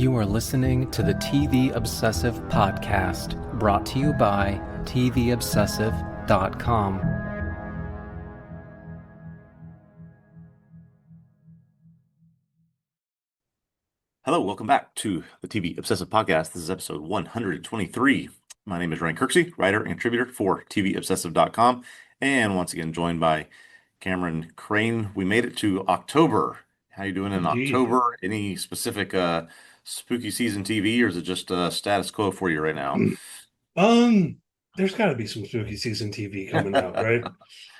You are listening to the TV Obsessive podcast, brought to you by TVObsessive.com. Hello, welcome back to the TV Obsessive Podcast. This is episode 123. My name is Ryan Kirksey, writer and contributor for TVObsessive.com, and once again joined by Cameron Crane. We made it to October. How you doing in Indeed. October? Any specific spooky season TV, or is it just status quo for you right now? There's got to be some spooky season TV coming out, right?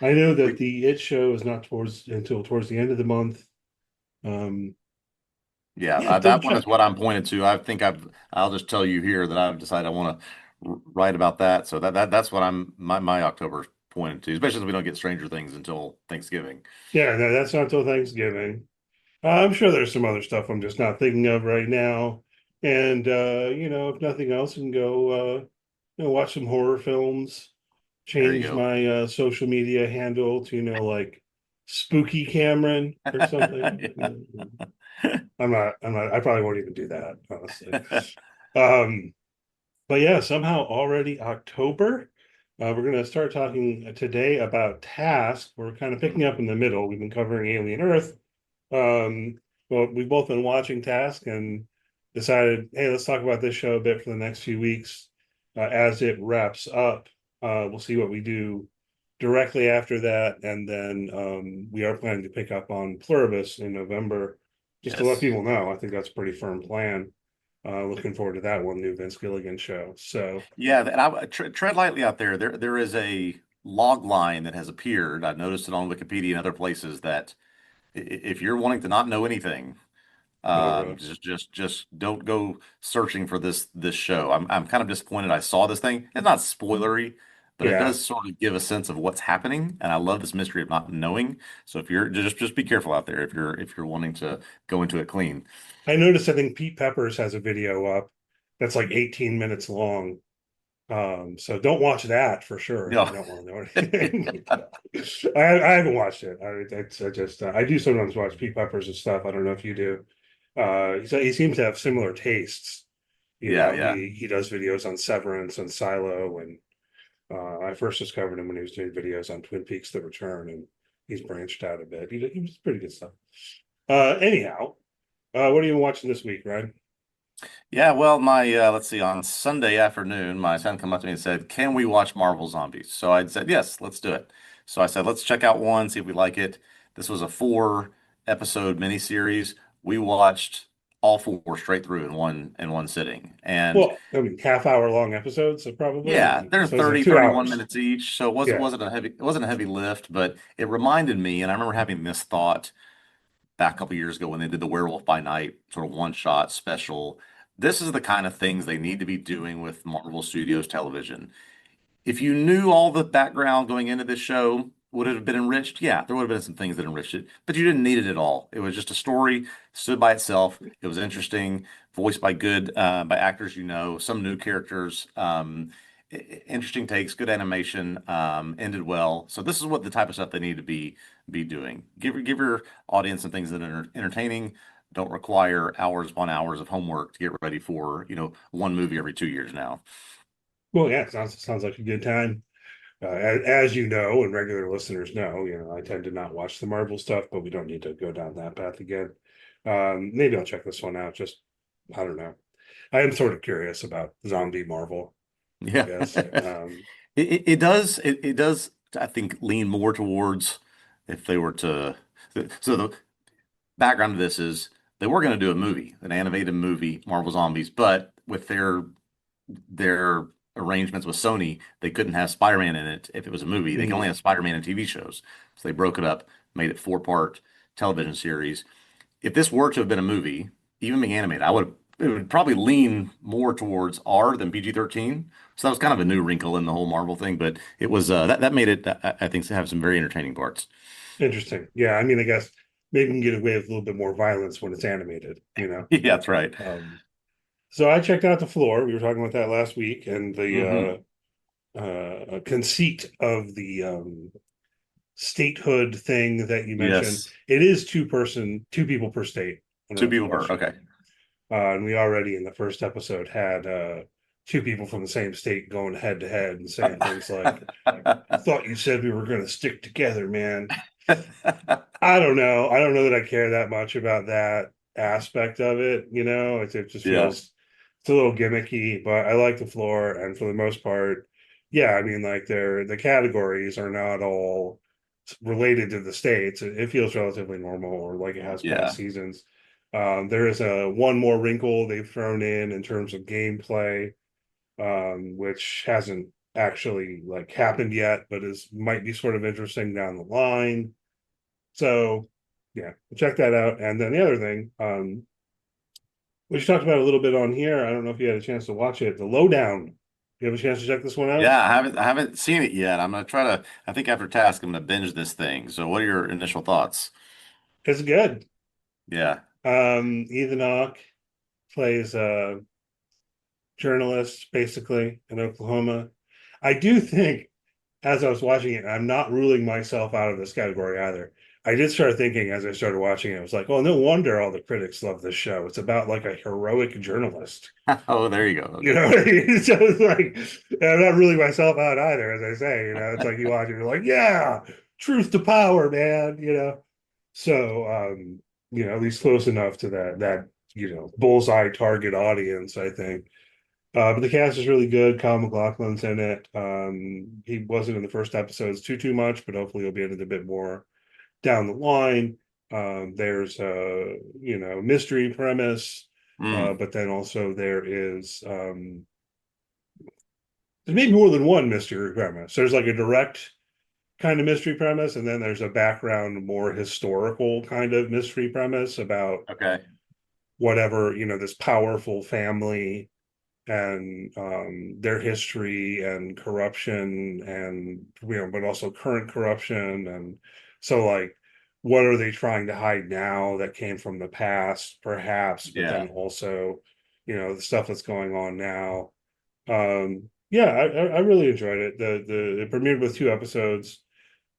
I know that the It show is not until towards the end of the month. Yeah, Double that one is check. what I'm pointed to. I think I'll just tell you here that I've decided I want to write about that. So that's what my October pointed to, especially since we don't get Stranger Things until Thanksgiving. Yeah, no, that's not until Thanksgiving. I'm sure there's some other stuff I'm just not thinking of right now. And if nothing else, I can go watch some horror films, There you change go. my social media handle to, like Spooky Cameron or something. I probably won't even do that, honestly. Um, but yeah, somehow already October. We're going to start talking today about Task. We're kind of picking up in the middle. We've been covering Alien Earth. Well, we've both been watching Task and decided, hey, let's talk about this show a bit for the next few weeks as it wraps up. We'll see what we do directly after that, and then we are planning to pick up on Pluribus in November, just to let Yes. people know. I think that's a pretty firm plan. Looking forward to that one, new Vince Gilligan show. So Yeah, and I tread lightly out there. There is a log line that has appeared. I've noticed it on Wikipedia and other places that if you're wanting to not know anything, oh, really? just don't go searching for this show. I'm kind of disappointed I saw this thing. It's not spoilery, but it Yeah, does sort of give a sense of what's happening, and I love this mystery of not knowing. So if you're just be careful out there if you're wanting to go into it clean. I noticed. I think Pete Peppers has a video up that's like 18 minutes long. So don't watch that for sure if you No. don't want to know anything. I haven't watched it. I do sometimes watch Pete Peppers and stuff. I don't know if you do. He seems to have similar tastes. Yeah, yeah. He does videos on Severance and Silo, and I first discovered him when he was doing videos on Twin Peaks: The Return, and he's branched out a bit. He was pretty good stuff. Anyhow, what are you watching this week, Ryan? Yeah, well, my let's see, on Sunday afternoon, my son came up to me and said, "Can we watch Marvel Zombies?" So I said, "Yes, let's do it." So I said, "Let's check out one, see if we like it." This was a 4 episode miniseries. We watched all 4 straight through in one sitting. And Well, I mean, half-hour long episodes, so probably. I yeah, mean, they're so it's like 30, two 31 hours. minutes each. So Yeah. it wasn't a heavy lift, but it reminded me, and I remember having this thought back a couple years ago when they did the Werewolf by Night sort of one shot special. This is the kind of things they need to be doing with Marvel Studios television. If you knew all the background going into this show, would it have been enriched? Yeah, there would have been some things that enriched it, but you didn't need it at all. It was just a story, stood by itself. It was interesting, voiced by by actors you know, some new characters. Interesting takes, good animation, ended well. So this is what the type of stuff they need to be doing. Give your audience some things that are entertaining, don't require hours upon hours of homework to get ready for, one movie every 2 years now. Well, yeah, sounds like a good time. As you know, and regular listeners know, I tend to not watch the Marvel stuff, but we don't need to go down that path again. Maybe I'll check this one out. Just, I don't know. I am sort of curious about zombie Marvel, I Yeah. guess. It does I think lean more towards if they were to so the background of this is they were going to do a movie, an animated movie, Marvel Zombies, but with their arrangements with Sony, they couldn't have Spider-Man in it if it was a movie. They can only Mhm. have Spider-Man in TV shows. So they broke it up, made it 4-part television series. If this were to have been a movie, even being animated, it would probably lean more towards R than PG-13. So that was kind of a new wrinkle in the whole Marvel thing, but it was that made it I think have some very entertaining parts. Interesting. Yeah, I mean, I guess maybe we can get away with a little bit more violence when it's animated. Yeah, that's right. Um, so I checked out The Floor. We were talking about that last week, and Hmm. the conceit of the statehood thing that you mentioned. Yes. It is two people per state. I don't Two know if you people per. watched it. Okay. And we already in the first episode had two people from the same state going head to head and saying things like, "I thought you said we were going to stick together, man." I don't know. I don't know that I care that much about that aspect of it. It just Yeah. feels it's a little gimmicky, but I like the floor, and for the most part, yeah. I mean, like the categories are not all related to the states. It feels relatively normal, or like it has past Yeah. seasons. There is a one more wrinkle they've thrown in terms of gameplay, which hasn't actually like happened yet, but is might be sort of interesting down the line. So yeah, check that out. And then the other thing, which talked about a little bit on here. I don't know if you had a chance to watch it. The Lowdown. You have a chance to check this one out? Yeah, I haven't seen it yet. I'm gonna try to. I think after task, I'm gonna binge this thing. So, what are your initial thoughts? It's good. Yeah. Ethan Hawke plays a journalist basically in Oklahoma. I do think as I was watching it, I'm not ruling myself out of this category either. I did start thinking as I started watching it, I was like, oh, no wonder all the critics love this show. It's about like a heroic journalist. Oh, there you go. You Okay. know what I mean? So it's like, I'm not ruling myself out either, as I say. It's like you watch it, you're like, yeah, truth to power, man. So at least close enough to that bullseye target audience, I think. But the cast is really good. Kyle MacLachlan's in it. He wasn't in the first episodes too much, but hopefully he'll be in it a bit more down the line. There's a mystery premise, Mm, but then also there's maybe more than one mystery premise. There's like a direct kind of mystery premise, and then there's a background, more historical kind of mystery premise about okay. whatever this powerful family and their history and corruption, and but also current corruption. And so like what are they trying to hide now that came from the past perhaps, but Yeah. then also the stuff that's going on now. Yeah, I really enjoyed it. It premiered with two episodes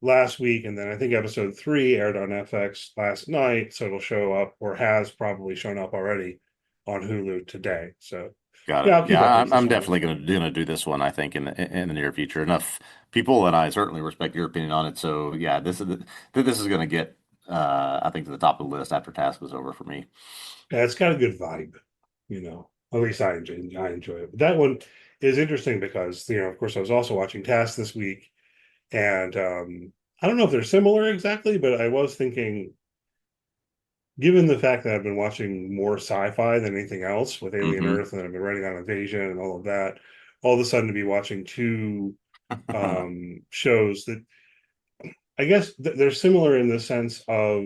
last week, and then I think episode 3 aired on FX last night, so it'll show up, or has probably shown up already, on Hulu today. So Got yeah, it. I'll keep Yeah, up with I'm this I'm one as definitely well. gonna do this one. I think in the near future. Enough people, and I certainly respect your opinion on it. So yeah, this is gonna get I think to the top of the list after task is over for me. Yeah, it's got a good vibe, At least I enjoy it. But that one is interesting because, of course, I was also watching Task this week, and I don't know if they're similar exactly, but I was thinking, given the fact that I've been watching more sci-fi than anything else with Alien Hmm. Earth, and I've been writing on Invasion and all of that, all of a sudden to be watching two shows that I guess they're similar in the sense of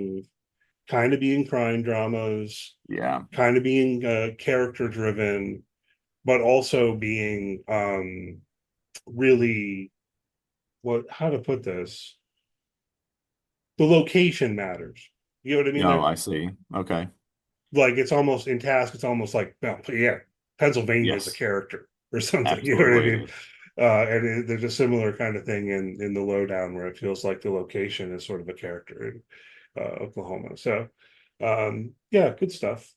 kind of being crime dramas, Yeah. kind of being character driven, but also being really, how to put this, the location matters. You know what I mean Oh, there? I see. Okay. Like it's almost in Task, it's almost like, well, yeah, Pennsylvania is a Yes. character or something. You know what I mean? Absolutely. There's a similar kind of thing in the Lowdown, where it feels like the location is sort of a character in Oklahoma. So yeah, good stuff.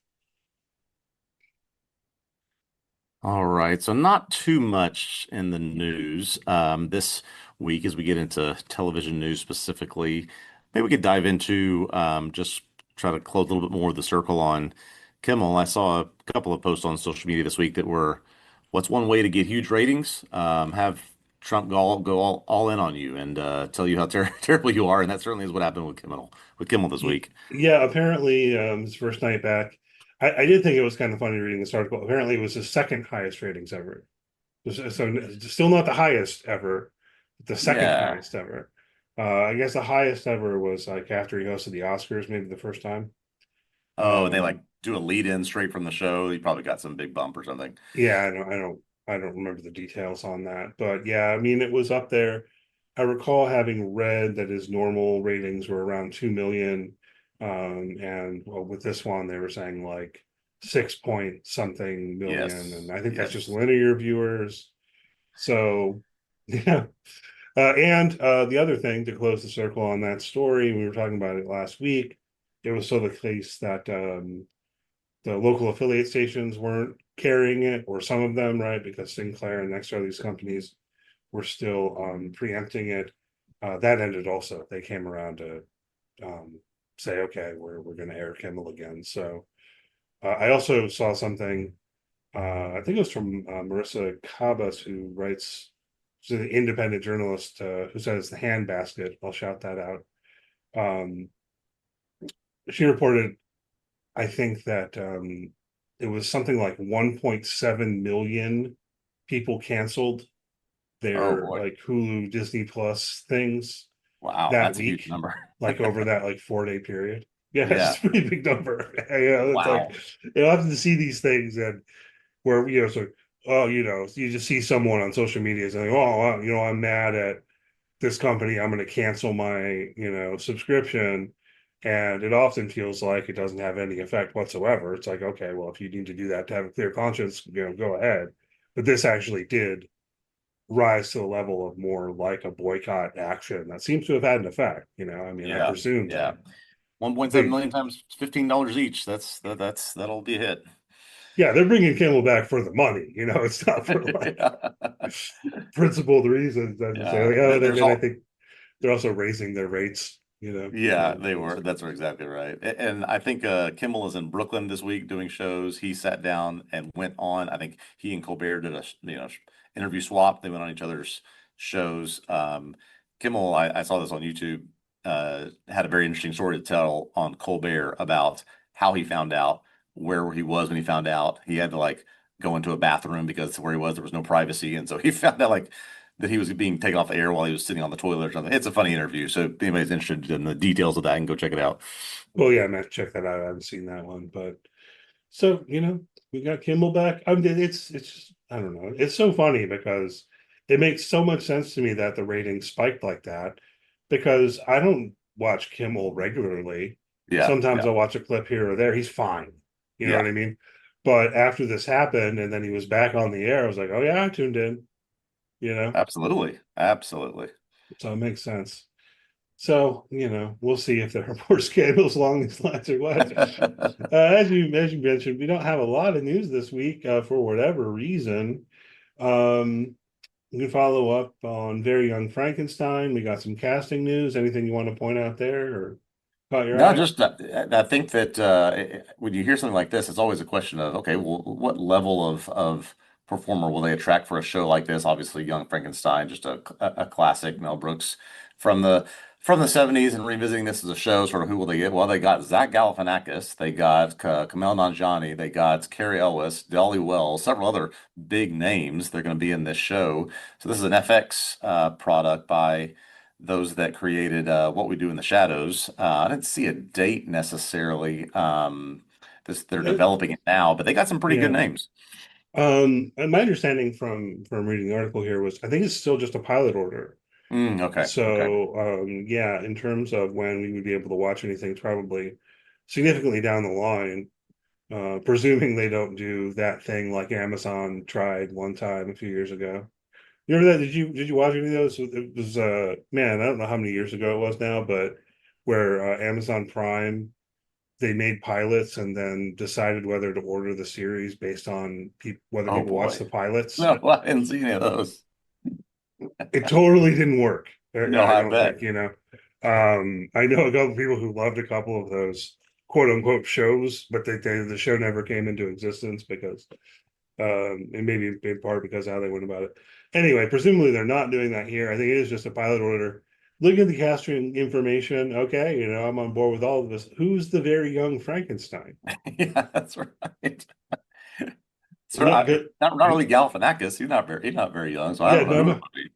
All right, so not too much in the news this week as we get into television news specifically. Maybe we could dive into just try to close a little bit more of the circle on Kimmel. I saw a couple of posts on social media this week that were, what's one way to get huge ratings? Have Trump go all in on you and tell you how terrible you are, and that certainly is what happened with Kimmel this week. Yeah, apparently his first night back, I did think it was kind of funny reading this article. Apparently it was his second highest ratings ever. So still not the highest ever, but the second Yeah. highest ever. I guess the highest ever was like after he hosted the Oscars, maybe the first time. Oh, and they like Um, do a lead in straight from the show. You probably got some big bump or something. yeah, I don't remember the details on that, but yeah, I mean it was up there. I recall having read that his normal ratings were around 2 million, and well, with this one they were saying like 6 point something million, and Yes. I think that's just Yes. linear viewers. So yeah. And the other thing to close the circle on that story, we were talking about it last week. It was still the case that the local affiliate stations weren't carrying it, or some of them, right? Because Sinclair and Nexstar, these companies were still preempting it. That ended also. They came around to say, okay, we're going to air Kimmel again. So I also saw something. I think it was from Marissa Cabas, who writes. She's an independent journalist who says the Handbasket. I'll shout that out. She reported, I think that it was something like 1.7 million people canceled Oh their boy. like Hulu Disney Plus things Wow, that that's a huge week, number. like over that like 4 day period. Yeah, Yeah. it's a pretty big number. It's like Wow. you have to see these things and where so oh you just see someone on social media saying, oh well, I'm mad at this company, I'm going to cancel my subscription, and it often feels like it doesn't have any effect whatsoever. It's like, okay, well, if you need to do that to have a clear conscience, go ahead. But this actually did rise to the level of more like a boycott action that seems to have had an effect. I mean, I Yeah. presume Yeah. 1.7 they million times $15 each. That'll be a hit. yeah, they're bringing Camel back for the money. It's not for like Yeah. principled reasons. I just say Yeah. like, oh, There's then I all think they're also raising their rates. Yeah, they were. That's exactly right. And I think Kimmel is in Brooklyn this week doing shows. He sat down and went on. I think he and Colbert did a interview swap. They went on each other's shows. Kimmel, I saw this on YouTube. Had a very interesting story to tell on Colbert about how he found out where he was when he found out. He had to like go into a bathroom because where he was there was no privacy, and so he found out like that he was being taken off the air while he was sitting on the toilet or something. It's a funny interview. So if anybody's interested in the details of that, can go check it out. Well, yeah, I meant to check that out. I haven't seen that one, but so we got Kimball back. I mean, it's just, I don't know. It's so funny because it makes so much sense to me that the ratings spiked like that because I don't watch Kimmel regularly. Yeah, Sometimes yeah, I'll watch a clip here or there. He's fine. You know yeah. what I mean? But after this happened and then he was back on the air, I was like, oh yeah, I tuned in. You know, Absolutely, absolutely. so it makes sense. So, we'll see if there are more scandals along these lines or what. As you mentioned, we don't have a lot of news this week for whatever reason. Um, we can follow up on Very Young Frankenstein. We got some casting news. Anything you want to point out there or caught your No, eye? just I think that when you hear something like this, it's always a question of, okay, well, what level of performer will they attract for a show like this? Obviously, Young Frankenstein, just a classic, Mel Brooks from the 70s, and revisiting this as a show, sort of who will they get? Well, they got Zach Galifianakis, they got Kumail Nanjiani, they got Carrie Ellis, Dolly Wells, several other big names. They're going to be in this show. So this is an FX product by those that created What We Do in the Shadows. I didn't see a date necessarily. They're Uh, developing it now, but they got some pretty good yeah. names. And my understanding from reading the article here was I think it's still just a pilot order. Okay, okay. So yeah, in terms of when we would be able to watch anything, it's probably significantly down the line. Presuming they don't do that thing like Amazon tried one time a few years ago. You remember that? Did you watch any of those? It was man, I don't know how many years ago it was now, but where Amazon Prime they made pilots and then decided whether to order the series based on whether Oh people watched boy. the pilots. No, I didn't see any of those. It totally didn't work. No, I I don't bet. think. I know a couple people who loved a couple of those quote unquote shows, but the show never came into existence because and maybe in part because of how they went about it. Anyway, presumably they're not doing that here. I think it is just a pilot order. Looking at the casting information, okay, I'm on board with all of this. Who's the very young Frankenstein? Yeah, that's right. So Not good. not really Galifianakis. He's not very young. So I Yeah, don't know who it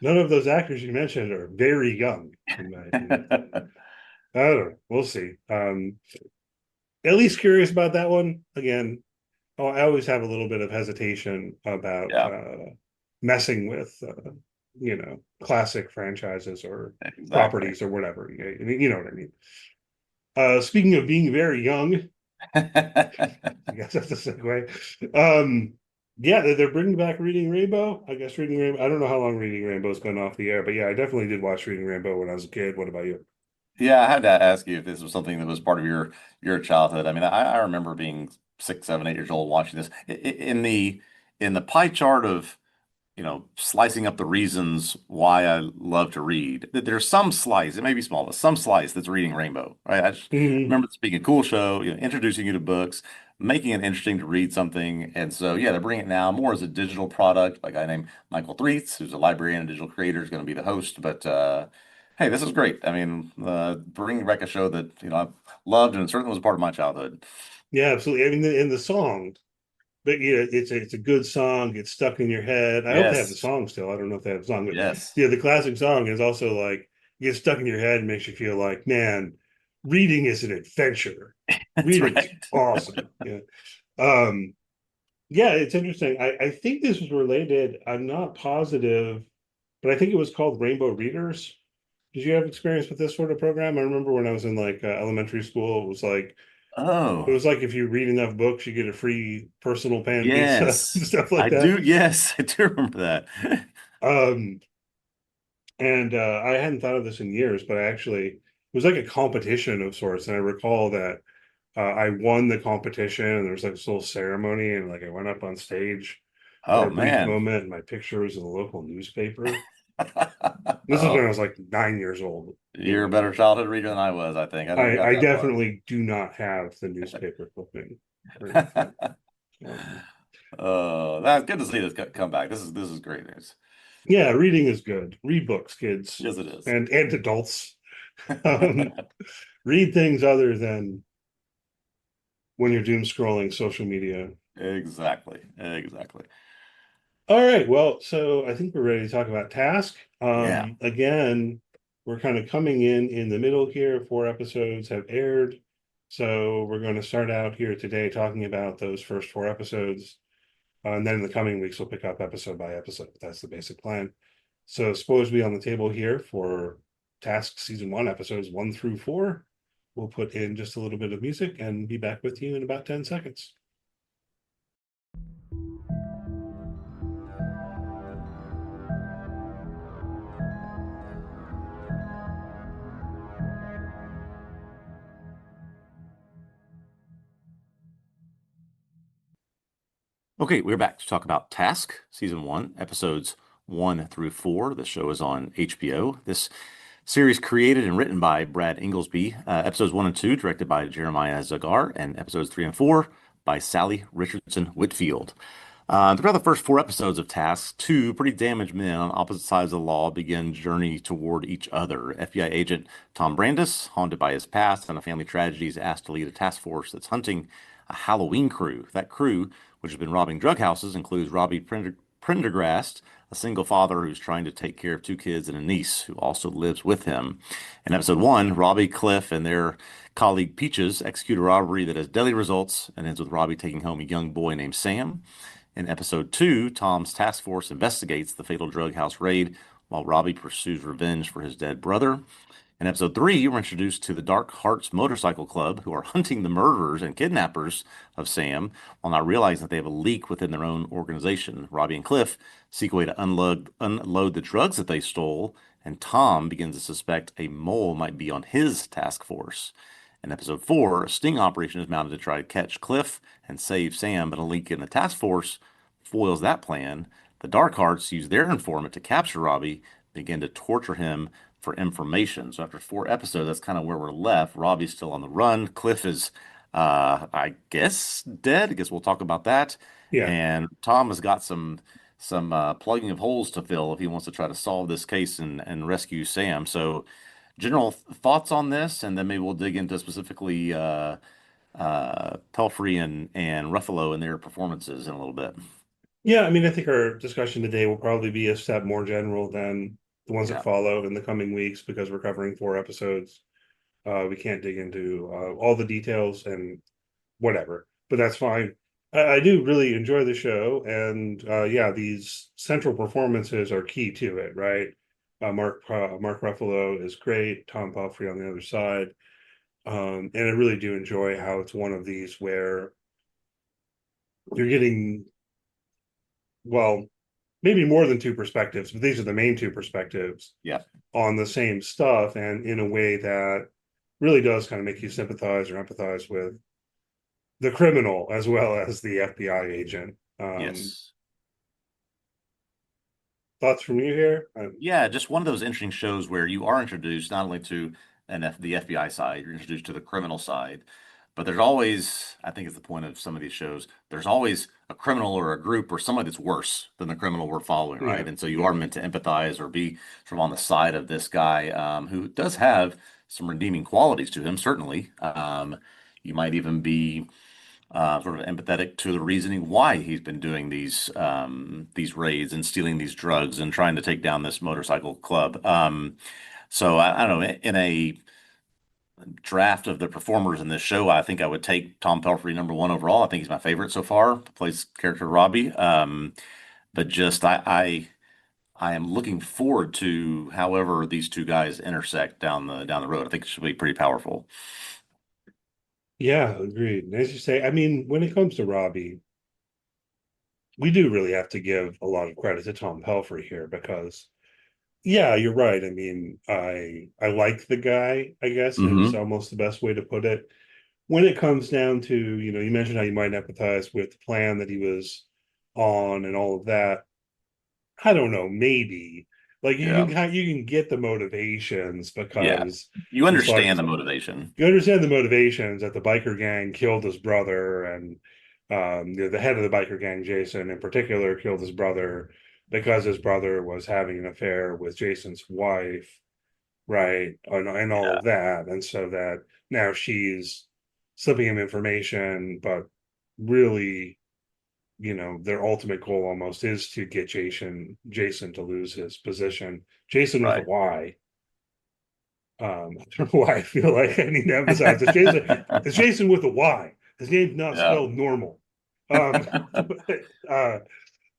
none of those actors you mentioned are very young, in my opinion. would be. I don't know. We'll see. At least curious about that one. Again, I always have a little bit of hesitation about Yeah, messing with classic franchises or exactly. properties or whatever. You know what I mean. Speaking of being very young, I guess that's a segue. Yeah, they're bringing back Reading Rainbow. I guess Reading Rainbow. I don't know how long Reading Rainbow's been off the air, but yeah, I definitely did watch Reading Rainbow when I was a kid. What about you? Yeah, I had to ask you if this was something that was part of your childhood. I mean, I remember being 6, 7, 8 years old watching this. In the pie chart of slicing up the reasons why I love to read. There's some slice, it may be small, but some slice that's reading Rainbow, right? I just Mhm. remember this being a cool show, introducing you to books, making it interesting to read something. And so, yeah, they're bringing it now more as a digital product by a guy named Michael Threets, who's a librarian and digital creator, is going to be the host. But hey, this is great. I mean, bringing back a show that, I've loved and certainly was a part of my childhood. Yeah, absolutely. I mean, in the song, but yeah, it's a good song. It's stuck in your head. I hope they have the Yes. song still. I don't know if they have the song, but Yes. yeah, the classic song is also like gets stuck in your head and makes you feel like, man, reading is an adventure. That's Reading's right. awesome. Yeah. Um, yeah, it's interesting. I think this was related. I'm not positive, but I think it was called Rainbow Readers. Did you have experience with this sort of program? I remember when I was in like elementary school, it Oh. was like if you read enough books, you get a free personal pan pizza and Yes, stuff like I that. do. Yes, I do remember that. Um, and I hadn't thought of this in years, but it was like a competition of sorts. And I recall that I won the competition, and there was like this little ceremony, and like I went up on stage for Oh a brief man. moment, and my picture was in the local newspaper. This is when I Oh, was like 9 years old. you're a better childhood reader than I was, I think. I never got I that far. definitely do not have the newspaper clipping or anything. Um, That's good to see this come back. This is great news. yeah, reading is good. Read books, kids, Yes, it is. and adults. Um, read things other than when you're doom scrolling social media. Exactly. Exactly. All right, well, so I think we're ready to talk about Task. Yeah. Again, we're kind of coming in the middle here. 4 episodes have aired, so we're going to start out here today talking about those first 4 episodes, and then in the coming weeks we'll pick up episode by episode. That's the basic plan. So spoilers will be on the table here for Task Season 1, episodes 1 through 4. We'll put in just a little bit of music and be back with you in about 10 seconds. Okay, we're back to talk about Task, Season 1, Episodes 1 through 4. The show is on HBO. This series created and written by Brad Inglesby. Episodes 1 and 2 directed by Jeremiah Zagar, and episodes 3 and 4 by Sally Richardson Whitfield. Throughout the first 4 episodes of Task, two pretty damaged men on opposite sides of the law begin journey toward each other. FBI agent Tom Brandis, haunted by his past and a family tragedy, is asked to lead a task force that's hunting a Halloween crew. That crew, which has been robbing drug houses, includes Robbie Prendergast, a single father who's trying to take care of 2 kids and a niece who also lives with him. In episode 1, Robbie, Cliff, and their colleague Peaches execute a robbery that has deadly results and ends with Robbie taking home a young boy named Sam. In episode 2, Tom's task force investigates the fatal drug house raid while Robbie pursues revenge for his dead brother. In episode 3, we're introduced to the Dark Hearts Motorcycle Club, who are hunting the murderers and kidnappers of Sam while not realizing that they have a leak within their own organization. Robbie and Cliff seek a way to unload the drugs that they stole, and Tom begins to suspect a mole might be on his task force. In episode 4, a sting operation is mounted to try to catch Cliff and save Sam, but a leak in the task force foils that plan. The Dark Hearts use their informant to capture Robbie, begin to torture him for information. So after 4 episodes, that's kind of where we're left. Robbie's still on the run. Cliff is, I guess, dead. I guess we'll talk about that. Yeah. And Tom has got some plugging of holes to fill if he wants to try to solve this case and rescue Sam. So general thoughts on this, and then maybe we'll dig into specifically Pelfrey and Ruffalo and their performances in a little bit. Yeah, I mean, I think our discussion today will probably be a step more general than the ones that Yeah. follow in the coming weeks because we're covering 4 episodes. We can't dig into all the details and whatever, but that's fine. I do really enjoy the show, and yeah, these central performances are key to it, right? Mark Ruffalo is great. Tom Pelfrey on the other side, and I really do enjoy how it's one of these where you're getting well. maybe more than two perspectives, but these are the main two perspectives Yeah. on the same stuff, and in a way that really does kind of make you sympathize or empathize with the criminal as well as the FBI agent. Yes. Thoughts from you here? Yeah, just one of those interesting shows where you are introduced not only to the FBI side, you're introduced to the criminal side, but there's always, I think it's the point of some of these shows, there's always a criminal or a group or somebody that's worse than the criminal we're following, Yeah, right? And so you are meant to empathize or be sort of on the side of this guy who does have some redeeming qualities to him, certainly. You might even be sort of empathetic to the reasoning why he's been doing these raids and stealing these drugs and trying to take down this motorcycle club. So I don't know. In a draft of the performers in this show, I think I would take Tom Pelphrey #1 overall. I think he's my favorite so far. Plays character Robbie. But just I am looking forward to however these two guys intersect down the road. I think it should be pretty powerful. yeah, agreed. And as you say, I mean, when it comes to Robbie, we do really have to give a lot of credit to Tom Pelphrey here because, yeah, you're right. I mean, I like the guy, I guess, is Hmm. almost the best way to put it. When it comes down to, you mentioned how you might empathize with the plan that he was on and all of that. I don't know, maybe. Like Yeah. you can get the motivations Yeah. because You it's like understand the motivation. you understand the motivations that the biker gang killed his brother, and the head of the biker gang, Jason, in particular, killed his brother because his brother was having an affair with Jason's wife, right? And all Yeah. of that. And so that now she's slipping him information, but really, their ultimate goal almost is to get Jason to lose his position. Jason with a Right. Y. I don't know why I feel like I need to emphasize it's Jason. It's Jason with a Y. His name's not Yeah. spelled normal. Um, but,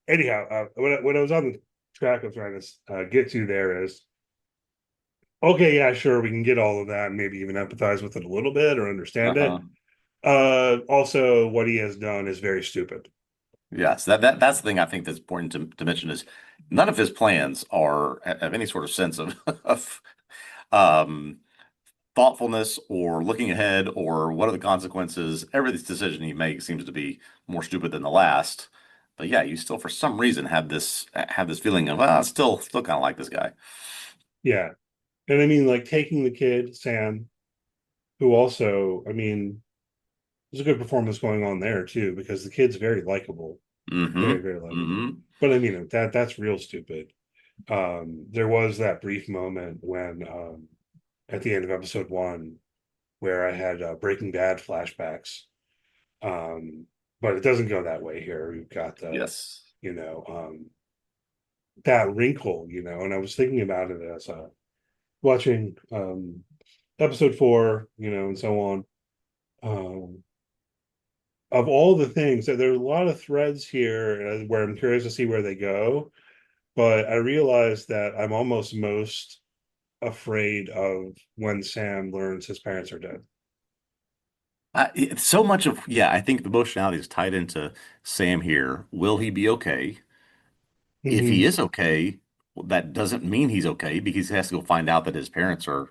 anyhow, what I was on the track of trying to get to there is okay, yeah, sure, we can get all of that, and maybe even empathize with it a little bit or understand it. Uh-huh. Also, what he has done is very stupid. Yes, that's the thing I think that's important to mention is none of his plans are have any sort of sense of, of um, thoughtfulness or looking ahead or what are the consequences. Every decision he makes seems to be more stupid than the last. But yeah, you still for some reason have this feeling of I still kind of like this guy. Yeah, and I mean, like taking the kid Sam, who also, I mean, there's a good performance going on there too because the kid's very likable, very Hmm. very likable. Hmm. But I mean, that's real stupid. There was that brief moment when at the end of episode 1 where I had Breaking Bad flashbacks. Um, but it doesn't go that way here. We've got Yes. you know, that wrinkle, and I was thinking about it as watching episode 4, and so on. Um, of all the things that there's a lot of threads here where I'm curious to see where they go, but I realized that I'm almost most afraid of when Sam learns his parents are dead. It's so much of yeah, I think the emotionality is tied into Sam here. Will he be okay? If he Mm-hmm. is okay, well, that doesn't mean he's okay because he has to go find out that his parents are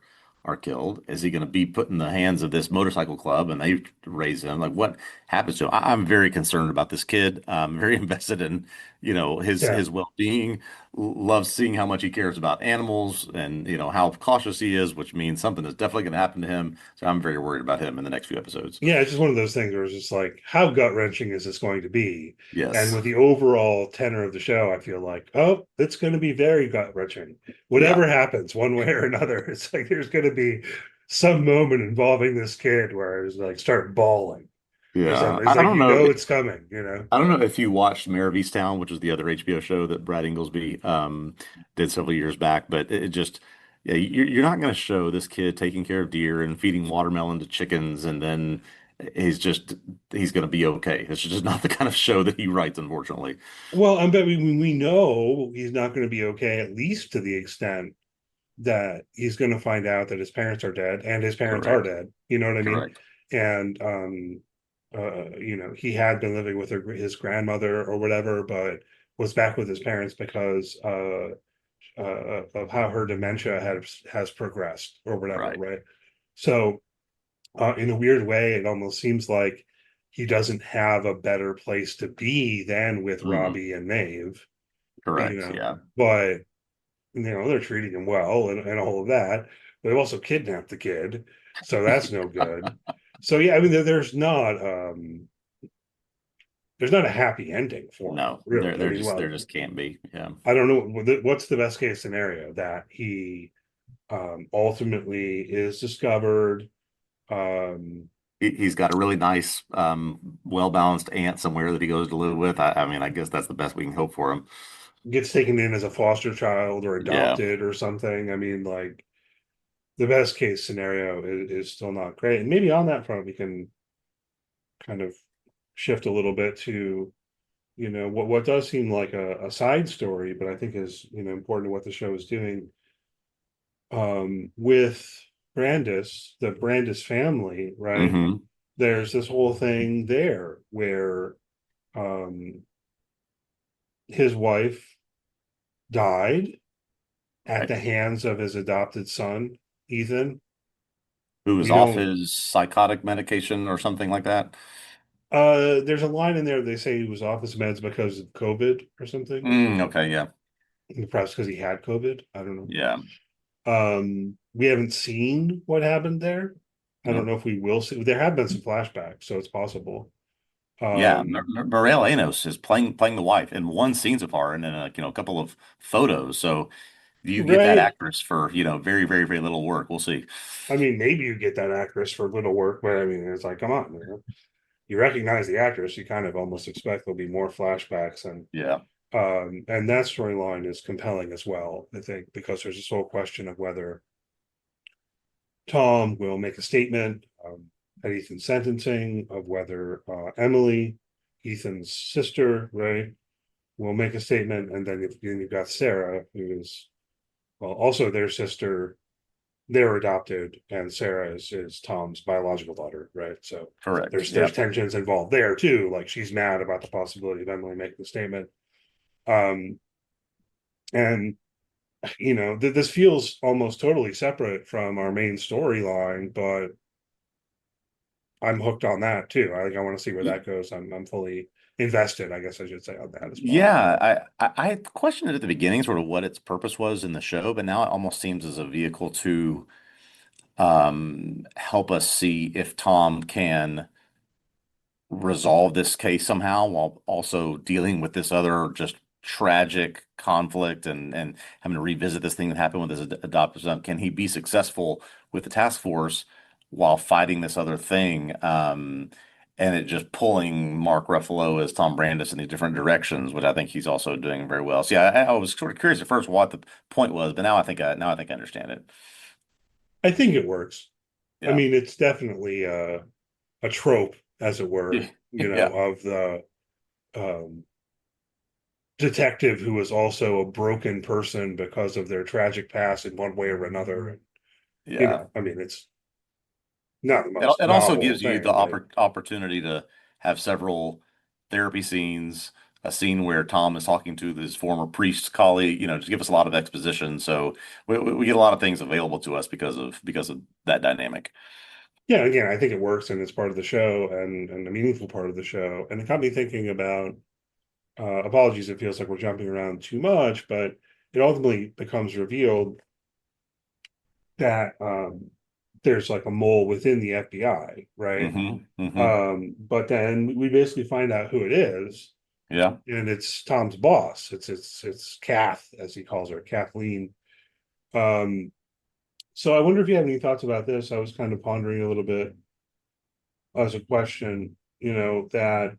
killed. Is he going to be put in the hands of this motorcycle club and they raise him? Like what happens to him? I'm very concerned about this kid. I'm very invested in, his Yeah. his well-being. Loves seeing how much he cares about animals and how cautious he is, which means something is definitely going to happen to him. So I'm very worried about him in the next few episodes. Yeah, it's just one of those things where it's just like, how gut wrenching is this going to be? And Yes. with the overall tenor of the show, I feel like, oh, it's going to be very gut wrenching. Yeah. Whatever happens, one way or another, it's like there's going to be some moment involving this kid where it's like start bawling or Yeah. something. It's I like don't know. it's coming. I don't know if you watched Mayor of Easttown, which is the other HBO show that Brad Inglesby did several years back, but it just, yeah, you're not going to show this kid taking care of deer and feeding watermelon to chickens, and then he's going to be okay. It's just not the kind of show that he writes, unfortunately. Well, I bet we know he's not going to be okay, at least to the extent that he's going to find out that his parents are dead and his parents are Correct. dead. You know what I mean? Correct. And he had been living with his grandmother or whatever, but was back with his parents because of how her dementia has progressed or whatever, Right. right? So in a weird way, it almost seems like he doesn't have a better place to be than with Mm, Robbie and Maeve, correct. Yeah. but they're treating him well and all of that. They've also kidnapped the kid, so that's no good. So yeah, I mean, there's not a happy ending for him, No, really. I mean, well, there just can't be. Yeah. I don't know what's the best case scenario, that he ultimately is discovered, um, He's got a really nice, well balanced aunt somewhere that he goes to live with. I mean, I guess that's the best we can hope for him. gets taken in as a foster child or Yeah. adopted or something. I mean, like, the best case scenario is still not great. And maybe on that front, we can kind of shift a little bit to, what does seem like a side story, but I think is, important to what the show is doing, with the Brandis family, right? Hmm. There's this whole thing there where um his wife died at Right. the hands of his adopted son, Ethan. Who was We off don't his psychotic medication or something like that? there's a line in there, they say he was off his meds because of COVID or something. Okay. Yeah. Perhaps because he had COVID. I don't know. Yeah. We haven't seen what happened there. I don't Nope. know if we will see. There have been some flashbacks, so it's possible. Yeah. Um, Morel Enos is playing the wife in one scene so far, and then a couple of photos. So you get that right. actress for very very very little work. We'll see. I mean, maybe you get that actress for little work, but I mean, it's like, come on, you recognize the actress, you kind of almost expect there'll be more flashbacks, Yeah. and that storyline is compelling as well, I think, because there's this whole question of whether Tom will make a statement at Ethan's sentencing, of whether Emily, Ethan's sister, right, will make a statement, and then you've got Sarah, who is, well, also their sister. They're adopted, and Sarah is Tom's biological daughter, right? So Correct. there's Yep. tensions involved there too. Like, she's mad about the possibility of Emily making the statement. Um, and this feels almost totally separate from our main storyline, but I'm hooked on that too. I want to see where that goes. I'm fully invested, I guess I should say, on that as well. Yeah, I questioned it at the beginning, sort of what its purpose was in the show, but now it almost seems as a vehicle to help us see if Tom can resolve this case somehow while also dealing with this other just tragic conflict and having to revisit this thing that happened with his adopted son. Can he be successful with the task force while fighting this other thing? And it just pulling Mark Ruffalo as Tom Brandis in these different directions, which I think he's also doing very well. So yeah, I was sort of curious at first what the point was, but now I think I understand it. I think it works. I Yeah. mean, it's definitely a trope, as it were, Yeah. of the um, detective who is also a broken person because of their tragic past in one way or another. Yeah. I mean, it's not the It, most it also novel gives you the thing, but opportunity to have several therapy scenes, a scene where Tom is talking to his former priest colleague, just give us a lot of exposition. So we get a lot of things available to us because of that dynamic. yeah, again, I think it works and it's part of the show, and a meaningful part of the show. And it got me thinking about, apologies, it feels like we're jumping around too much, but it ultimately becomes revealed that there's like a mole within the FBI, right? Hmm. But then we basically find out who it is, Yeah. and it's Tom's boss. It's Kath, as he calls her, Kathleen. Um, so I wonder if you have any thoughts about this. I was kind of pondering a little bit as a question, that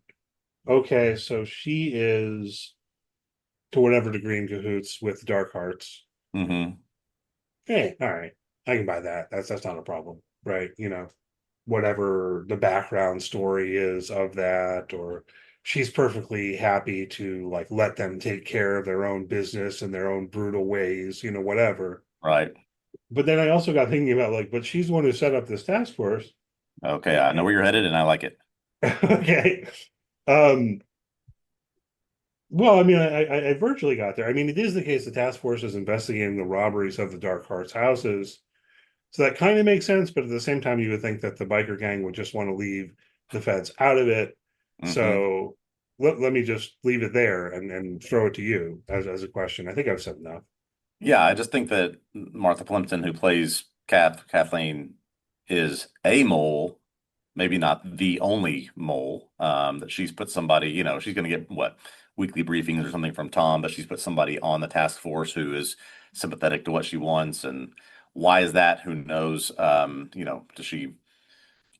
okay, so she is to whatever degree in cahoots with Dark Hearts. Hmm. Hey, all right, I can buy that. That's not a problem, right? Whatever the background story is of that, or she's perfectly happy to like let them take care of their own business in their own brutal ways, whatever. Right. But then I also got thinking about, like, but she's the one who set up this task force. Okay. I know where you're headed and I like it. Okay. Um, Well, I mean, I virtually got there. I mean, it is the case the task force is investigating the robberies of the Dark Hearts houses. So that kind of makes sense, but at the same time, you would think that the biker gang would just want to leave the feds out of it. Hmm. So let me just leave it there and throw it to you as a question. I think I've said enough. Yeah, I just think that Martha Plimpton, who plays Kathleen, is a mole, maybe not the only mole. That she's put somebody, she's going to get what, weekly briefings or something from Tom, but she's put somebody on the task force who is sympathetic to what she wants. And why is that? Who knows? Does she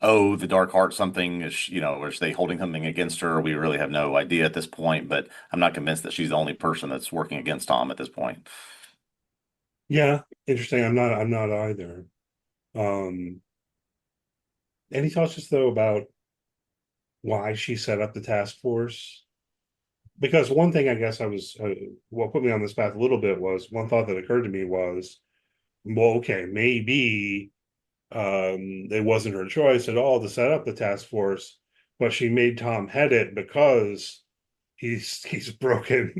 owe the Dark Heart something? Or is they holding something against her? We really have no idea at this point, but I'm not convinced that she's the only person that's working against Tom at this point. Yeah, interesting. I'm not either. Um, any thoughts just though about why she set up the task force? Because one thing I guess what put me on this path a little bit was one thought that occurred to me was, well, okay, maybe it wasn't her choice at all to set up the task force, but she made Tom head it because he's broken,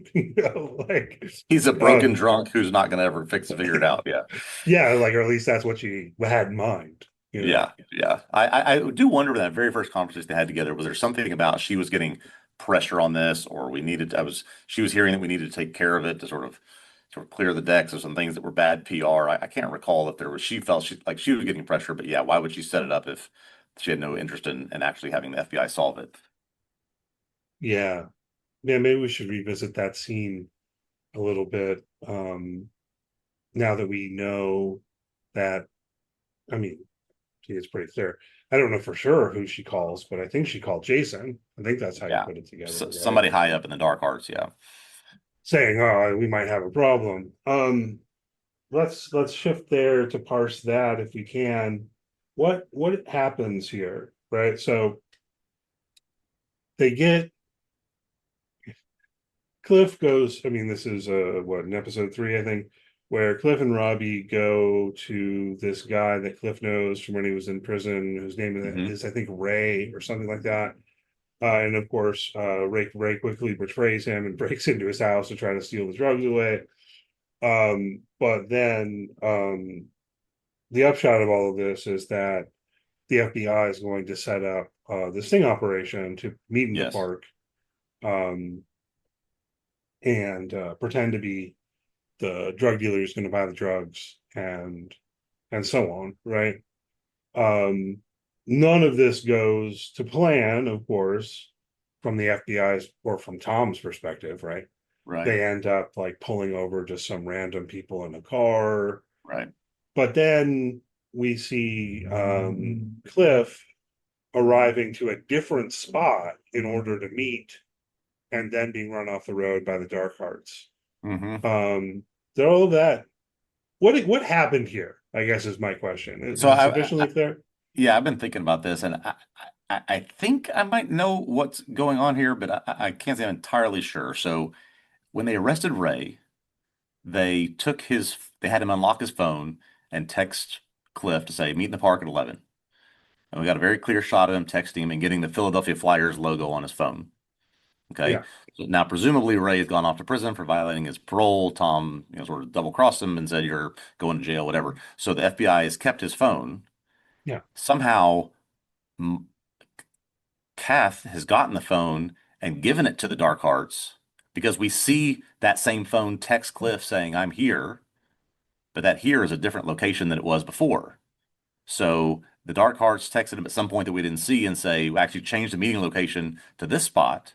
like He's a broken um drunk who's not going to ever figure it out. Yeah. yeah, like, or at least that's what she had in mind, you know. Yeah. Yeah. I do wonder, in that very first conversation they had together, was there something about she was getting pressure on this, or she was hearing that we needed to take care of it to sort of clear the decks of some things that were bad PR. I can't recall if she felt she was getting pressure, but yeah, why would she set it up if she had no interest in actually having the FBI solve it? Yeah, yeah, maybe we should revisit that scene a little bit, now that we know that. I mean, it's pretty clear. I don't know for sure who she calls, but I think she called Jason. I think that's how you Yeah. put it together, right? Somebody high up in the dark arts. Yeah. Saying, "Oh, we might have a problem." Let's shift there to parse that if we can. What happens here, right? So they get Cliff goes. I mean, this is what, in episode 3, I think, where Cliff and Robbie go to this guy that Cliff knows from when he was in prison, whose name Hmm. is I think Ray or something like that. And of course, Ray quickly betrays him and breaks into his house to try to steal the drugs away. But then the upshot of all of this is that the FBI is going to set up the sting operation to meet in the Yes. park, um, and pretend to be the drug dealer who's going to buy the drugs, and so on, right? Um, None of this goes to plan, of course, from the FBI's or from Tom's perspective, right? Right. They end up like pulling over just some random people in a car. Right. But then we see Cliff arriving to a different spot in order to meet, and then being run off the road by the Dark Hearts. Hmm. So all of that, what happened here, I guess, is my question. So Is it sufficiently clear? yeah, I've been thinking about this, and I think I might know what's going on here, but I can't say I'm entirely sure. So when they arrested Ray, they had him unlock his phone and text Cliff to say, meet in the park at 11. And we got a very clear shot of him texting him and getting the Philadelphia Flyers logo on his phone. Okay. Yeah. So now, presumably, Ray has gone off to prison for violating his parole. Tom, sort of double crossed him and said, you're going to jail, whatever. So the FBI has kept his phone. Yeah. Somehow, Kath has gotten the phone and given it to the Dark Hearts, because we see that same phone text Cliff saying, I'm here, but that here is a different location than it was before. So the Dark Hearts texted him at some point that we didn't see and say, we actually changed the meeting location to this spot.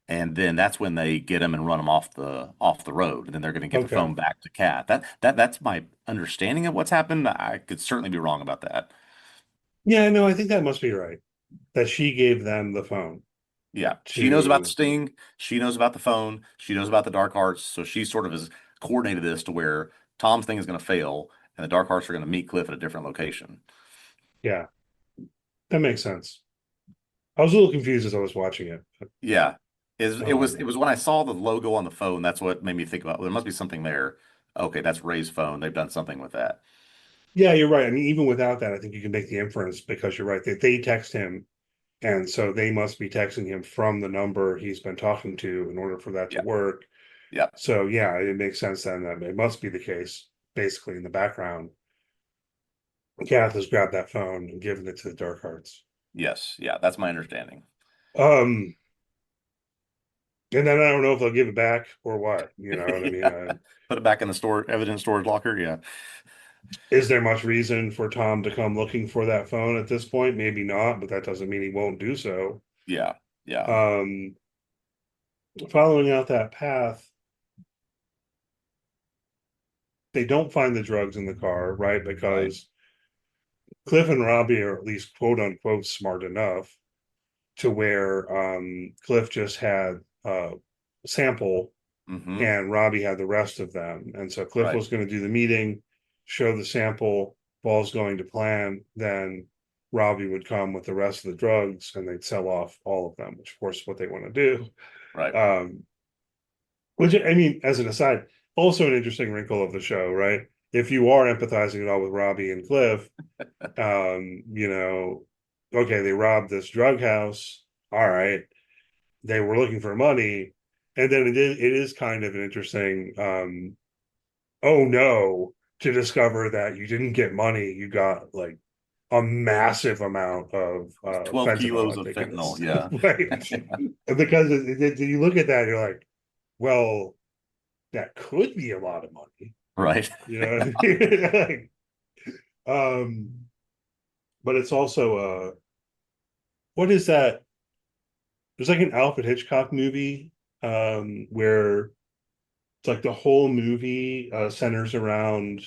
And then that's when they get him and run him off the road. And then they're going to get the Okay. phone back to Kath. That's my understanding of what's happened. I could certainly be wrong about that. Yeah, no, I think that must be right. That she gave them the phone Yeah, she knows about the to. sting. She knows about the phone. She knows about the dark arts. So she sort of has coordinated this to where Tom's thing is going to fail, and the dark arts are going to meet Cliff at a different location. Yeah, that makes sense. I was a little confused as I was watching it. Yeah, it was Um, when I saw the logo on the phone. That's what made me think about, well, there must be something there. Okay, that's Ray's phone. They've done something with that. yeah, you're right. I mean, even without that, I think you can make the inference, because you're right that they text him And so they must be texting him from the number he's been talking to in order for that to Yeah. work. Yeah. So yeah, it makes sense then that it must be the case, basically in the background. Kath has grabbed that phone and given it to the Dark Hearts. Yes. Yeah. That's my understanding. And then I don't know if they'll give it back or what. You know what I mean? Put it back in the evidence storage locker. Yeah. Is there much reason for Tom to come looking for that phone at this point? Maybe not, but that doesn't mean he won't do so. Yeah. Yeah. Following out that path, they don't find the drugs in the car, right? Right. Because Cliff and Robbie are at least quote unquote smart enough to where Cliff just had a sample Mm-hmm. and Robbie had the rest of them. And so Cliff Right. was going to do the meeting, show the sample, ball's going to plan, then Robbie would come with the rest of the drugs and they'd sell off all of them, which of course is what they want to do. Right. Which I mean, as an aside, also an interesting wrinkle of the show, right? If you are empathizing at all with Robbie and Cliff, you know, okay, they robbed this drug house. All right. They were looking for money. And then it is kind of an interesting oh no, to discover that you didn't get money, you got like a massive amount of 12 fentanyl, kilos I of think it fentanyl. is. Yeah. Right. Because you look at that, you're like, well, that could be a lot of money. Right. You know what I mean? Like, but it's also what is that? There's like an Alfred Hitchcock movie where it's like the whole movie centers around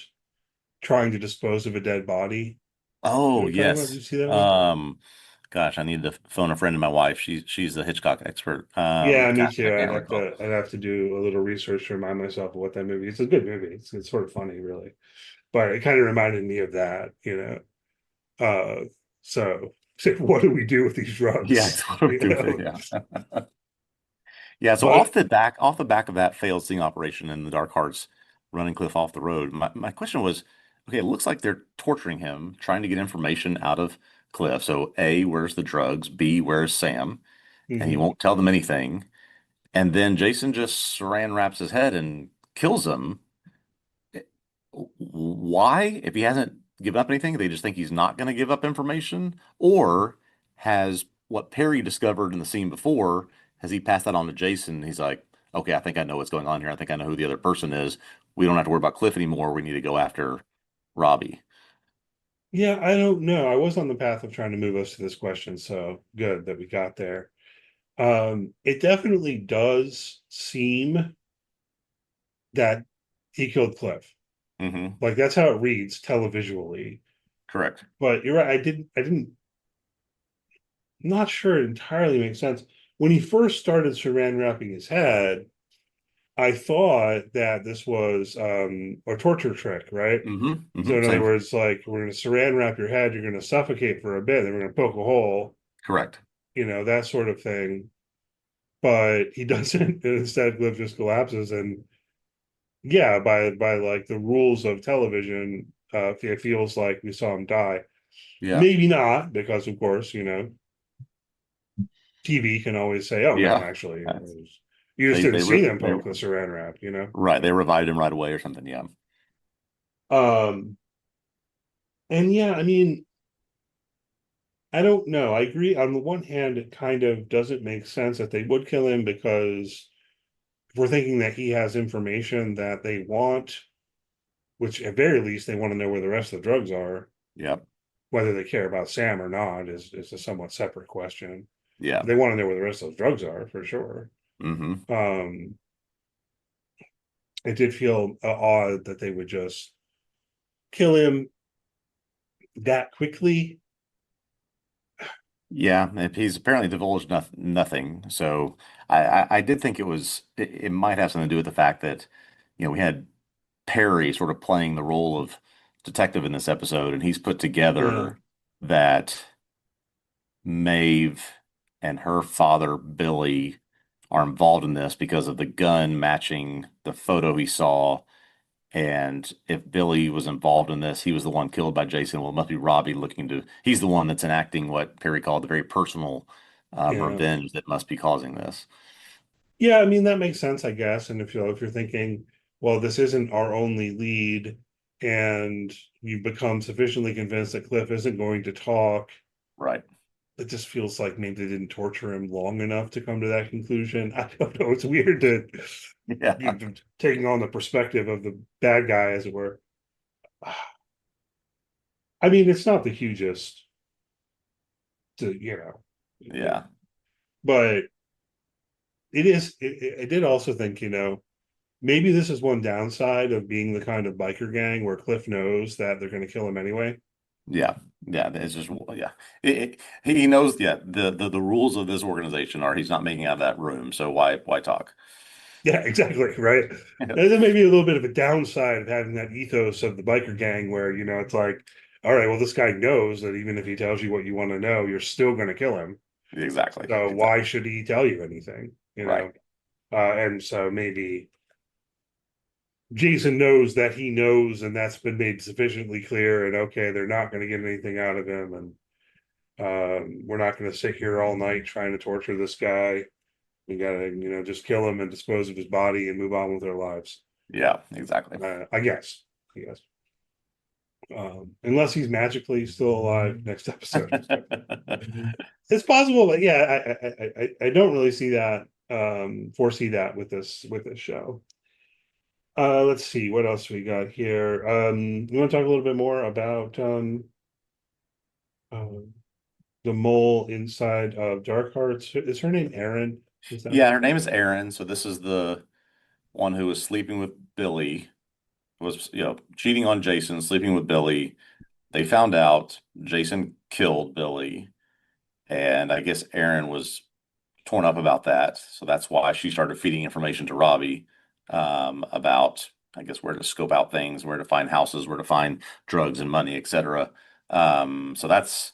trying to dispose of a dead body. You know Oh, what I'm talking about? Did yes. you see that one? Gosh, I need to phone a friend of my wife. She's the Hitchcock expert. Yeah, me Gosh, I too. can't recall. I'd have to do a little research to remind myself of what that movie is. It's a good movie. It's sort of funny, really. But it kind of reminded me of that, you know. So what do we do with these Yeah, drugs? it's what I'm You doing. know? Yeah. Yeah, so But off the back of that failed sting operation and the Dark Hearts running Cliff off the road, my question was, okay, it looks like they're torturing him, trying to get information out of Cliff. So A, where's the drugs? B, where's Sam? And he mhm. won't tell them anything. And then Jason just saran wraps his head and kills him. Why? If he hasn't given up anything, they just think he's not going to give up information? Or has what Perry discovered in the scene before, has he passed that on to Jason? He's like, okay, I think I know what's going on here. I think I know who the other person is. We don't have to worry about Cliff anymore. We need to go after Robbie. Yeah, I don't know. I was on the path of trying to move us to this question, so good that we got there. It definitely does seem that he killed Cliff. Hmm. Like that's how it reads televisually. Correct. But you're right, I didn't not sure it entirely makes sense. When he first started saran wrapping his head, I thought that this was a torture trick, right? Hmm. So Hmm. in other Same. words, like we're gonna saran wrap your head, you're gonna suffocate for a bit, then we're gonna poke a hole, Correct. you know, that sort of thing. But he doesn't, and instead Cliff just collapses and yeah, by like the rules of television, it feels like we saw him die. Yeah. Maybe not, because of course, you know, TV can always say, "Oh no, Yeah. actually, That's, you just didn't they, see them they, poke the Saran wrap," you know. right. They revived him right away or something. Yeah. Um, and yeah, I mean, I don't know. I agree. On the one hand, it kind of doesn't make sense that they would kill him because we're thinking that he has information that they want, which at very least they want to know where the rest of the drugs are. Yep. Whether they care about Sam or not is a somewhat separate question. Yeah. They want to know where the rest of those drugs are for sure. Hmm. Um, it did feel odd that they would just kill him that quickly. Yeah, if he's apparently divulged nothing. So I did think it might have something to do with the fact that, we had Perry sort of playing the role of detective in this episode, and he's put Yeah. together that Maeve and her father, Billy, are involved in this because of the gun matching the photo he saw And if Billy was involved in this, he was the one killed by Jason. Well, it must be Robbie he's the one that's enacting what Perry called the very personal Yeah. revenge that must be causing this. Yeah, I mean that makes sense, I guess. And if you're thinking, well, this isn't our only lead, and you've become sufficiently convinced that Cliff isn't going to talk, Right. it just feels like maybe they didn't torture him long enough to come to that conclusion. I don't know. It's weird to Yeah. taking on the perspective of the bad guy, as it were. I mean, it's not the hugest, Yeah. but it is. I did also think, maybe this is one downside of being the kind of biker gang where Cliff knows that they're going to kill him anyway. Yeah. Yeah. It's just, yeah. He knows, yeah, the rules of this organization are he's not making out of that room. So why talk? Yeah, exactly. Right. And then maybe a little bit of a downside of having that ethos of the biker gang where, it's like, all right, well, this guy knows that even if he tells you what you want to know, you're still going to kill him. Exactly. So why Exactly. should he tell you anything? Right. And so maybe Jason knows that he knows, and that's been made sufficiently clear. And okay, they're not going to get anything out of him, and we're not going to sit here all night trying to torture this guy. We got to, just kill him and dispose of his body and move on with our lives. Yeah, exactly. I guess. I guess. Unless he's magically still alive next episode. It's possible, but yeah, I don't really see that foresee that with this show. Let's see what else we got here. You want to talk a little bit more about uh, the mole inside of Dark Hearts? Is her name Erin? Is that Yeah, her name is Erin. So this is the one who was sleeping with Billy, was, cheating on Jason, sleeping with Billy. They found out Jason killed Billy, and I guess Erin was torn up about that. So that's why she started feeding information to Robbie about, I guess, where to scope out things, where to find houses, where to find drugs and money, etc. So that's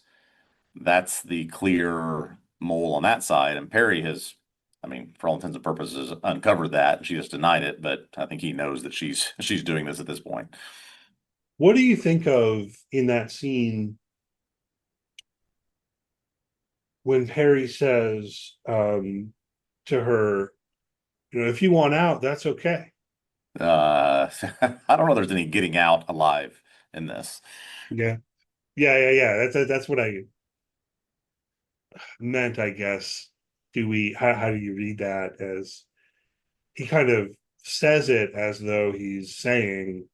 the clear mole on that side. And Perry has, I mean, for all intents and purposes, uncovered that. She just denied it, but I think he knows that she's doing this at this point. What do you think of in that scene when Perry says to her, if you want out, that's okay. I don't know if there's any getting out alive in this. Yeah. Yeah. That's what I meant, I guess. How do you read that? As he kind of says it as though he's saying,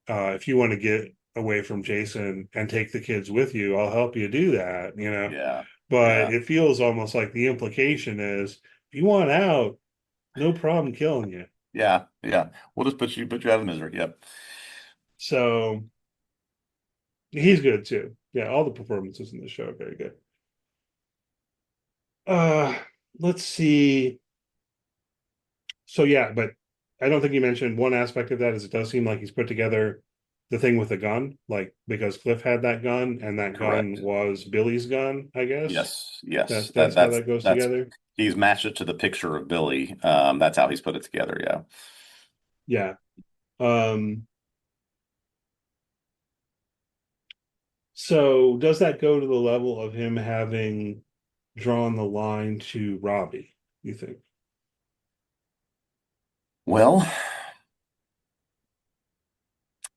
if you want to get away from Jason and take the kids with you, I'll help you do that. Yeah, But yeah, it feels almost like the implication is, if you want out, no problem killing you. yeah, yeah. We'll just put you out of misery. Yep. So he's good too. Yeah, all the performances in the show are very good. Uh let's see. So yeah, but I don't think you mentioned one aspect of that is it does seem like he's put together the thing with the gun, like because Cliff had that gun and that gun Correct. was Billy's gun, I guess. Yes, yes. That's how that goes That's together. he's matched it to the picture of Billy. That's how he's put it together. Yeah. Yeah. Um so does that go to the level of him having drawn the line to Robbie, you think? Well,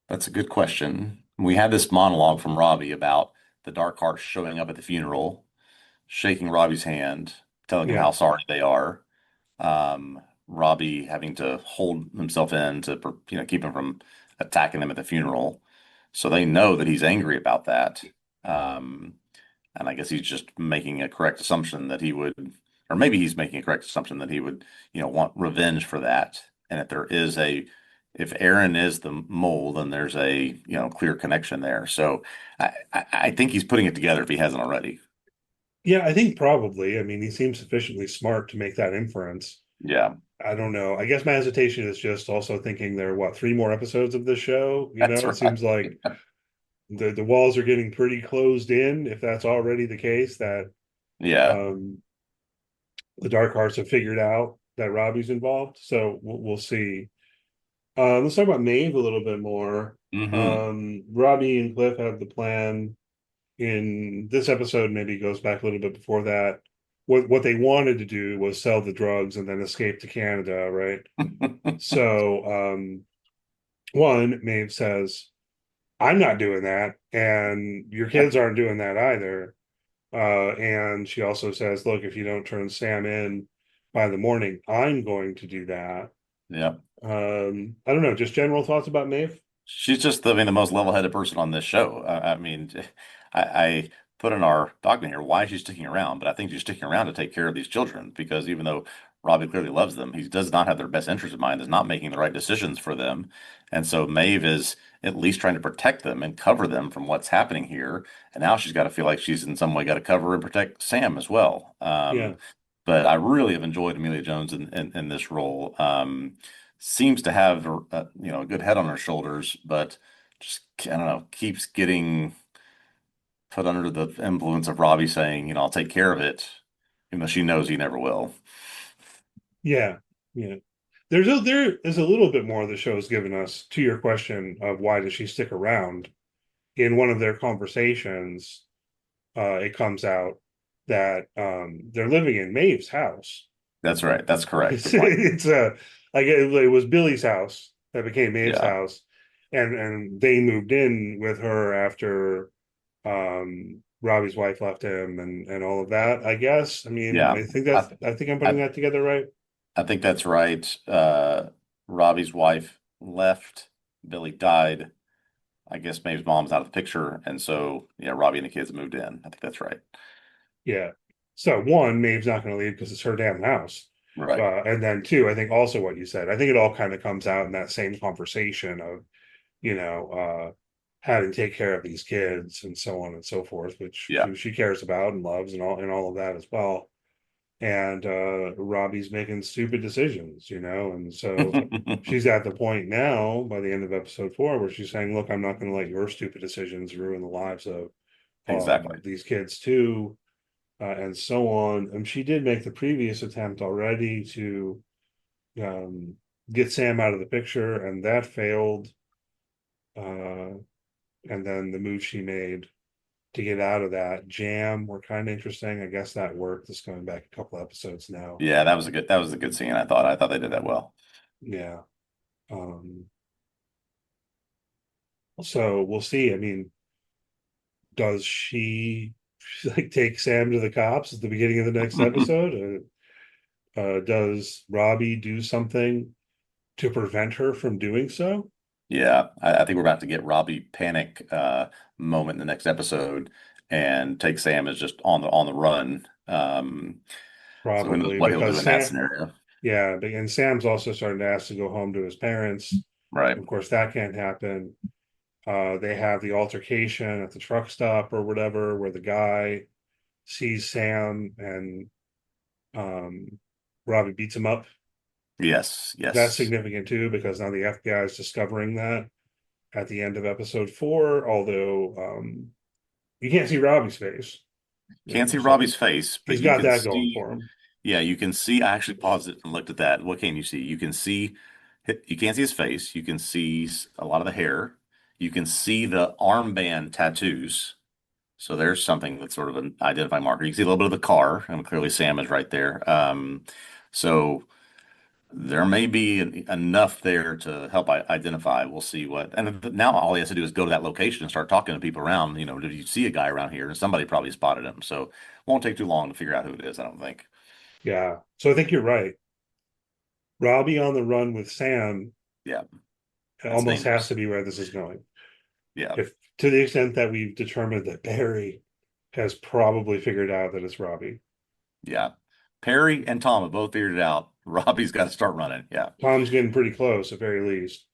that's a good question. We had this monologue from Robbie about the Dark Hearts showing up at the funeral, shaking Robbie's hand, telling him Yeah. how sorry they are. Robbie having to hold himself in to, keep him from attacking them at the funeral. So they know that he's angry about that. Um, and I guess he's just making a correct assumption that he would, or maybe he's making a correct assumption that he would, want revenge for that. And if Aaron is the mole, then there's a, clear connection there. So I think he's putting it together if he hasn't already. Yeah, I think probably. I mean, he seems sufficiently smart to make that inference. Yeah, I don't know. I guess my hesitation is just also thinking there are what, three more episodes of this show? that's It right. seems like the walls are getting pretty closed in, if that's already the case, that Yeah. um the Dark Hearts have figured out that Robbie's involved. So we'll see. Let's talk about Maeve a little bit more. Hmm. Robbie and Cliff have the plan in this episode, maybe goes back a little bit before that. What they wanted to do was sell the drugs and then escape to Canada, right? So, one, Maeve says, I'm not doing that, and your kids aren't doing that either. And she also says, look, if you don't turn Sam in by the morning, I'm going to do that. Yeah. I don't know, just general thoughts about Maeve? She's just, I mean, the most level-headed person on this show. I mean, I put in our document here why she's sticking around, but I think she's sticking around to take care of these children because even though Robbie clearly loves them, he does not have their best interest in mind, is not making the right decisions for them. And so Maeve is at least trying to protect them and cover them from what's happening here. And now she's got to feel like she's in some way got to cover and protect Sam as well. Yeah. But I really have enjoyed Amelia Jones in this role. Seems to have a good head on her shoulders, but just I don't know, keeps getting put under the influence of Robbie saying, I'll take care of it, even though she knows he never will. Yeah. Yeah. There is a little bit more the show's given us to your question of why does she stick around. In one of their conversations, it comes out that they're living in Maeve's house. That's right. That's correct. Good point. It's like it was Billy's house that became Maeve's Yeah. house, and they moved in with her after Robbie's wife left him and all of that. I guess. I mean, Yeah. I think I'm putting I, that together right. I think that's right. Robbie's wife left. Billy died. I guess Maeve's mom's out of the picture. And so, yeah, Robbie and the kids moved in. I think that's right. Yeah. So one, Maeve's not going to leave because it's her damn house. Right. And then two, I think also what you said, I think it all kind of comes out in that same conversation of, you know, having to take care of these kids and so on and so forth, which Yeah. she cares about and loves and all of that as well. And Robbie's making stupid decisions, and so she's at the point now by the end of episode 4 where she's saying, look, I'm not going to let your stupid decisions ruin the lives of Exactly. these kids too, and so on. And she did make the previous attempt already to um, get Sam out of the picture, and that failed. Uh, and then the move she made to get out of that jam were kind of interesting. I guess that worked. It's coming back a couple episodes now. Yeah, that was a good scene. I thought they did that well. Yeah. Um, so we'll see. I mean, does she like take Sam to the cops at the beginning of the next episode? Does Robbie do something to prevent her from doing so? Yeah, I think we're about to get Robbie panic moment in the next episode, and take Sam as just on the run. So who knows Probably what he'll do because in that Sam, scenario, yeah, and Sam's also starting to ask to go home to his parents. right? Of course, that can't happen. They have the altercation at the truck stop or whatever, where the guy sees Sam and um, Robbie beats him up. Yes, That's yes. significant too, because now the FBI is discovering that at the end of episode 4, although you can't see Robbie's face. Can't see So Robbie's face, but he's you got can that going see. for him. Yeah, you can see. I actually paused it and looked at that. What can you see? You can't see his face. You can see a lot of the hair. You can see the armband tattoos. So there's something that's sort of an identifying marker. You can see a little bit of the car, and clearly Sam is right there. So there may be enough there to help identify. We'll see what. And now all he has to do is go to that location and start talking to people around. Did you see a guy around here? And somebody probably spotted him. So it won't take too long to figure out who it is, I don't think. Yeah. So I think you're right. Robbie on the run with Sam Yeah, that's almost has dangerous. to be where this is going. Yeah, If to the extent that we've determined that Barry has probably figured out that it's Robbie. yeah. Perry and Tom have both figured it out. Robbie's got to start running. Yeah. Tom's getting pretty close at very least.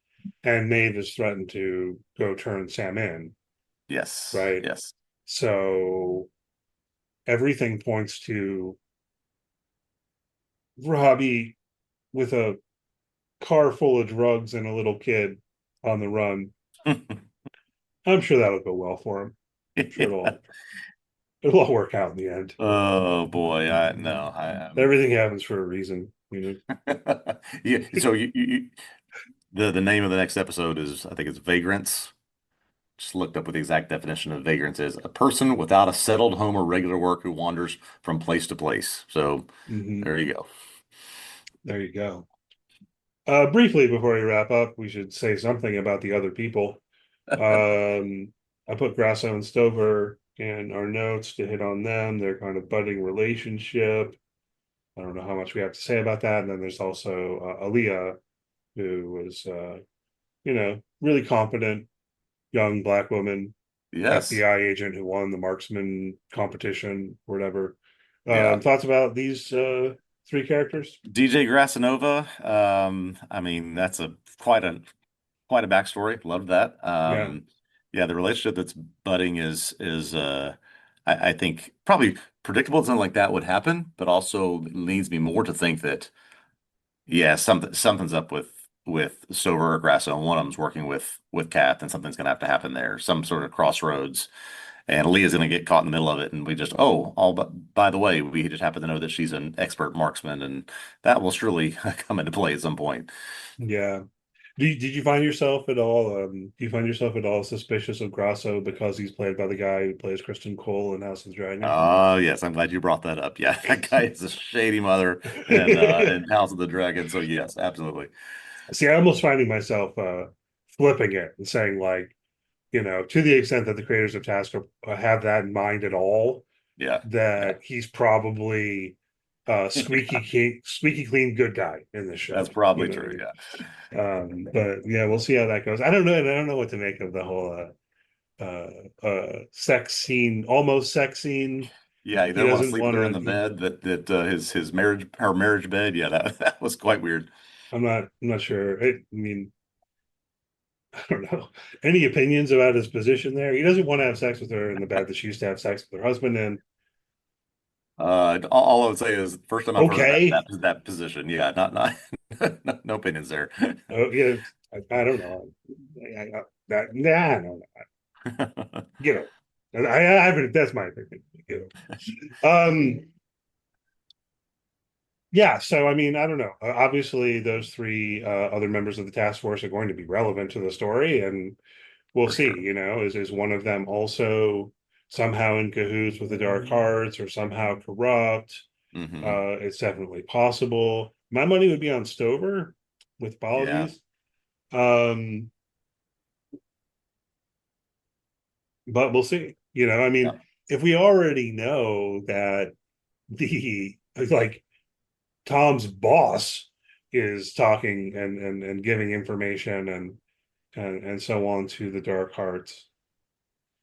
And Maeve has threatened to go turn Sam in, Yes. right? Yes. So everything points to Robbie with a car full of drugs and a little kid on the run. I'm sure that'll go well for him. I'm sure Yeah. it'll all work out in the end. Oh boy, I no, I Everything happens for a reason. yeah. So The name of the next episode is, I think it's Vagrants. Just looked up what the exact definition of vagrants is. A person without a settled home or regular work who wanders from place to place. So Hmm. there you go. There you go. Briefly before we wrap up, we should say something about the other people. I put Grasso and Stover in our notes to hit on them, their kind of budding relationship. I don't know how much we have to say about that. And then there's also Aaliyah, who was, really competent young black woman, Yes. FBI agent who won the marksman competition or whatever. Yeah. Thoughts about these three characters? DJ Grassanova. I mean, that's a quite a backstory. Love that. Yeah, Yeah, the relationship that's budding is I think probably predictable. Something like that would happen, but also leads me more to think that yeah, something's up with Silver or Grasso, and one of them's working with Kath, and something's gonna have to happen there. Some sort of crossroads, and Leah's gonna get caught in the middle of it, and we just all but by the way, we just happen to know that she's an expert marksman, and that will surely come into play at some point. yeah. Did you find yourself at all? Do you find yourself at all suspicious of Grasso because he's played by the guy who plays Kristen Cole in House of the Dragon? Oh, yes, I'm glad you brought that up. Yeah, that guy is a shady mother in House of the Dragon. So yes, absolutely. See, I'm almost finding myself flipping it and saying like, to the extent that the creators of Task have that in mind at all, Yeah, yeah, that he's probably squeaky clean good guy in this show. that's probably true. Yeah, But yeah, we'll see how that goes. I don't know. And I don't know what to make of the whole sex scene, almost sex scene. yeah. You He don't want to doesn't sleep with want her in the to. bed that his marriage her marriage bed. Yeah, that was quite weird. I'm not sure. I mean, I don't know. Any opinions about his position there? He doesn't want to have sex with her in the bed that she used to have sex with her husband in. All I would say is first time I've heard of Okay. that position. Yeah, not no opinions there. Oh yeah. I don't know. Nah, I don't know. You I haven't. That's my opinion. Yeah. So I mean, I don't know. Obviously, those three other members of the task force are going to be relevant to the story, and we'll For see. sure. Is one of them also somehow in cahoots with the dark arts or somehow corrupt? Hmm. It's definitely possible. My money would be on Stover with Yeah, apologies. Um, but we'll see. I yeah, mean, if we already know that the like Tom's boss is talking and giving information and so on to the dark hearts,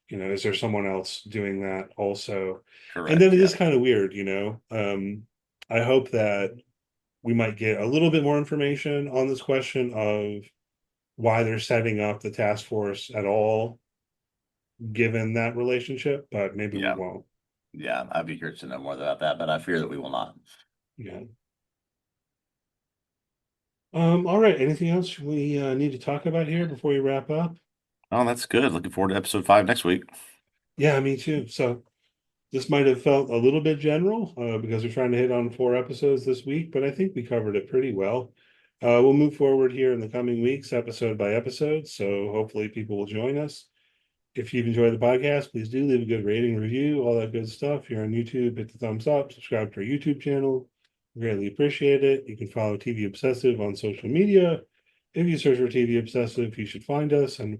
is there someone else doing that also? And then correct. it Yeah, is kind of weird, I hope that we might get a little bit more information on this question of why they're setting up the task force at all, given that relationship, but maybe we yeah, won't. yeah. I'd be curious to know more about that, but I fear that we will not. Yeah. All right. Anything else we need to talk about here before we wrap up? Oh, that's good. Looking forward to episode 5 next week. Yeah, me too. So this might have felt a little bit general because we're trying to hit on 4 episodes this week, but I think we covered it pretty well. We'll move forward here in the coming weeks, episode by episode. So hopefully people will join us. If you've enjoyed the podcast, please do leave a good rating, review, all that good stuff. If you're on YouTube, hit the thumbs up, subscribe to our YouTube channel. Greatly appreciate it. You can follow TV Obsessive on social media. If you search for TV Obsessive, you should find us. And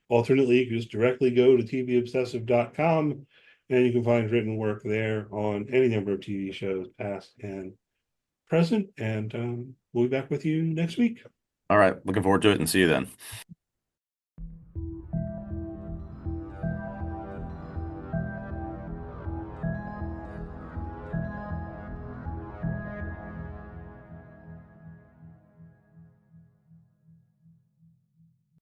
alternately, you can just directly go to TVObsessive.com and you can find written work there on any number of TV shows, past and present. And we'll be back with you next week. All right. Looking forward to it and see you then.